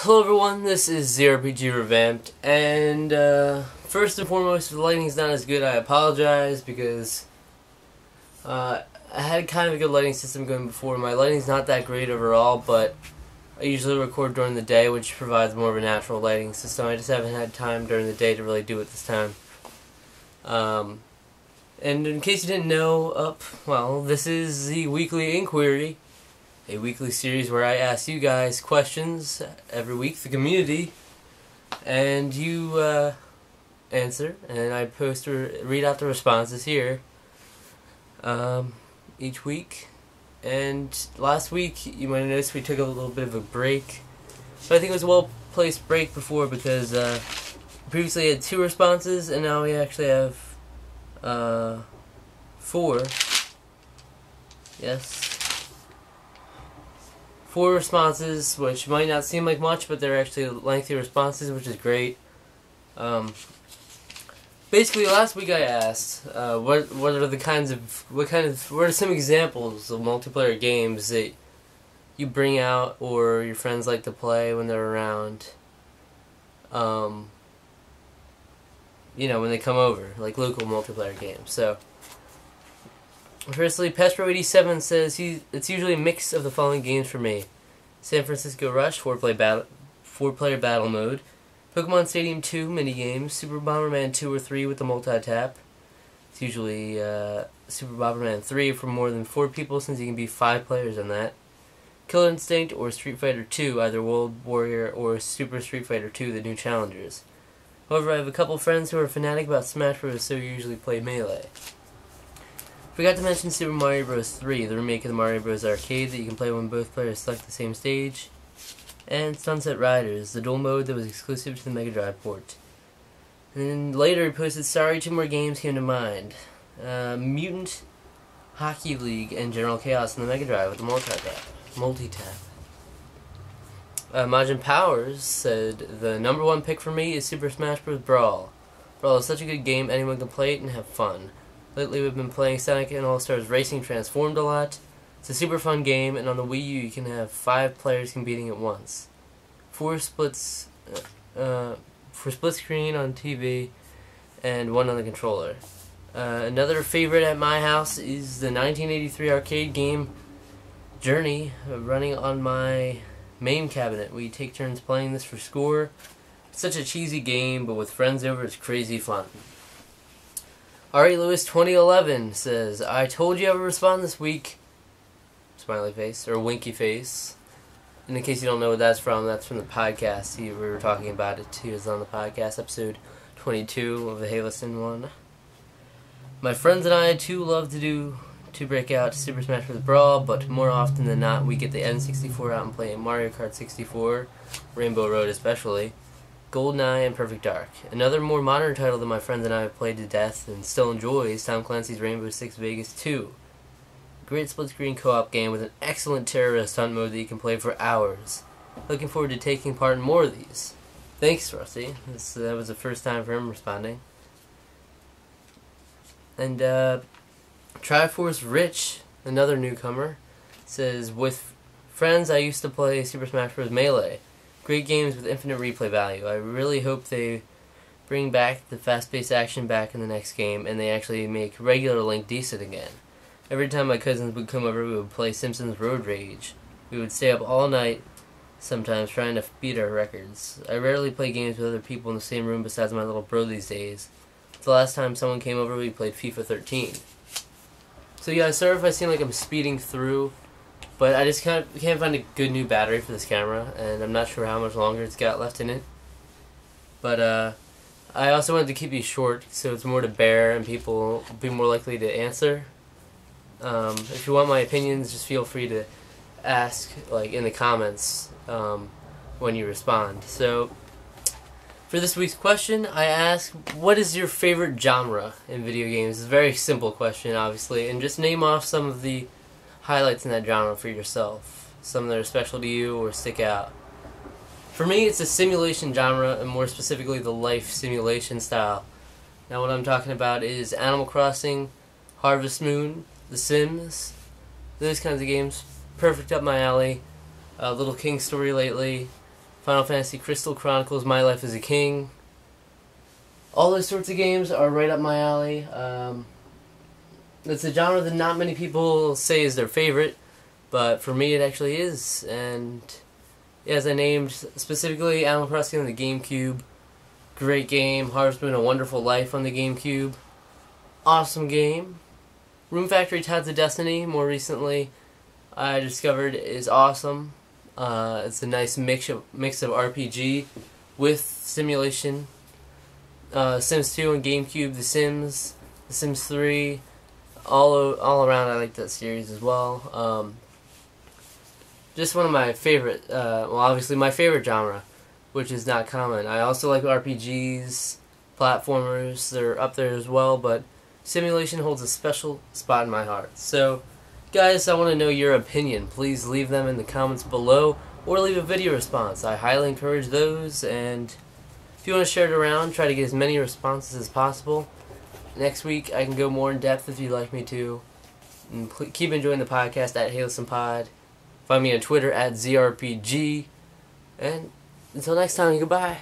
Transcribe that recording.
Hello everyone, this is ZRPG Revamped, and first and foremost, if the lighting's not as good, I apologize because I had kind of a good lighting system going before. My lighting's not that great overall, but I usually record during the day, which provides more of a natural lighting system. I just haven't had time during the day to really do it this time. And in case you didn't know, well, this is the Weekly Inquiry, a weekly series where I ask you guys questions every week, the community, and you answer, and I post or read out the responses here each week. And last week, you might have noticed we took a little bit of a break, but I think it was a well-placed break before because previously had 2 responses, and now we actually have 4. Yes. 4 responses, which might not seem like much, but they're actually lengthy responses, which is great. Basically, last week I asked, what are some examples of multiplayer games that you bring out or your friends like to play when they're around? You know, when they come over, like local multiplayer games. So, firstly, Pestro87 says it's usually a mix of the following games for me: San Francisco Rush, 4-player battle mode; Pokemon Stadium 2 minigames; Super Bomberman 2 or 3 with the multi-tap. It's usually Super Bomberman 3 for more than 4 people, since you can be 5 players on that; Killer Instinct or Street Fighter 2, either World Warrior or Super Street Fighter 2, the new challengers. However, I have a couple friends who are fanatic about Smash Bros, so we usually play Melee. Forgot to mention Super Mario Bros. 3, the remake of the Mario Bros. Arcade that you can play when both players select the same stage; and Sunset Riders, the dual mode that was exclusive to the Mega Drive port. And then later he posted, sorry, 2 more games came to mind: Mutant Hockey League and General Chaos on the Mega Drive with the multi-tap. Majin Powers said, the #1 pick for me is Super Smash Bros. Brawl. Brawl is such a good game, anyone can play it and have fun. Lately we've been playing Sonic and All-Stars Racing Transformed a lot. It's a super fun game, and on the Wii U you can have 5 players competing at once. 4 splits for split screen on TV, and 1 on the controller. Another favorite at my house is the 1983 arcade game Journey, running on my MAME cabinet. We take turns playing this for score. It's such a cheesy game, but with friends over it's crazy fun. Ari Lewis 2011 says, I told you I would respond this week. Smiley face, or winky face. And in case you don't know what that's from the podcast. We were talking about it too. It was on the podcast, episode 22 of the Hey Listen one. My friends and I too love to break out Super Smash Bros. Brawl, but more often than not we get the N64 out and play Mario Kart 64, Rainbow Road especially, GoldenEye, and Perfect Dark. Another more modern title that my friends and I have played to death and still enjoy is Tom Clancy's Rainbow Six Vegas 2. Great split-screen co-op game with an excellent terrorist hunt mode that you can play for hours. Looking forward to taking part in more of these. Thanks, Rusty. That was the first time for him responding. And Triforce Rich, another newcomer, says, with friends I used to play Super Smash Bros. Melee. Great games with infinite replay value. I really hope they bring back the fast-paced action back in the next game, and they actually make regular Link decent again. Every time my cousins would come over, we would play Simpsons Road Rage. We would stay up all night, sometimes trying to beat our records. I rarely play games with other people in the same room besides my little bro these days. The last time someone came over, we played FIFA 13. So yeah, sorry if I seem like I'm speeding through, but I just can't find a good new battery for this camera, and I'm not sure how much longer it's got left in it. But I also wanted to keep these short, so it's more to bear and people will be more likely to answer. If you want my opinions, just feel free to ask, like, in the comments when you respond. So, for this week's question, I ask, what is your favorite genre in video games? It's a very simple question, obviously, and just name off some of the highlights in that genre for yourself. Some that are special to you or stick out. For me, it's a simulation genre, and more specifically the life simulation style. Now what I'm talking about is Animal Crossing, Harvest Moon, The Sims, those kinds of games. Perfect up my alley. Little King story lately. Final Fantasy Crystal Chronicles, My Life as a King. All those sorts of games are right up my alley. It's a genre that not many people say is their favorite, but for me it actually is. And yeah, as I named, specifically Animal Crossing on the GameCube, great game. Harvest Moon, A Wonderful Life on the GameCube, awesome game. Room Factory Tides of Destiny, more recently, I discovered is awesome. It's a nice mix of RPG with simulation. Sims 2 on GameCube, The Sims 3, all around I like that series as well. Just one of my favorite, well obviously my favorite genre, which is not common. I also like RPGs, platformers, they're up there as well, but simulation holds a special spot in my heart. So, guys, I want to know your opinion. Please leave them in the comments below, or leave a video response. I highly encourage those, and if you want to share it around, try to get as many responses as possible. Next week, I can go more in depth if you'd like me to. And keep enjoying the podcast at HeyListenPod. Find me on Twitter at ZRPG. And until next time, goodbye.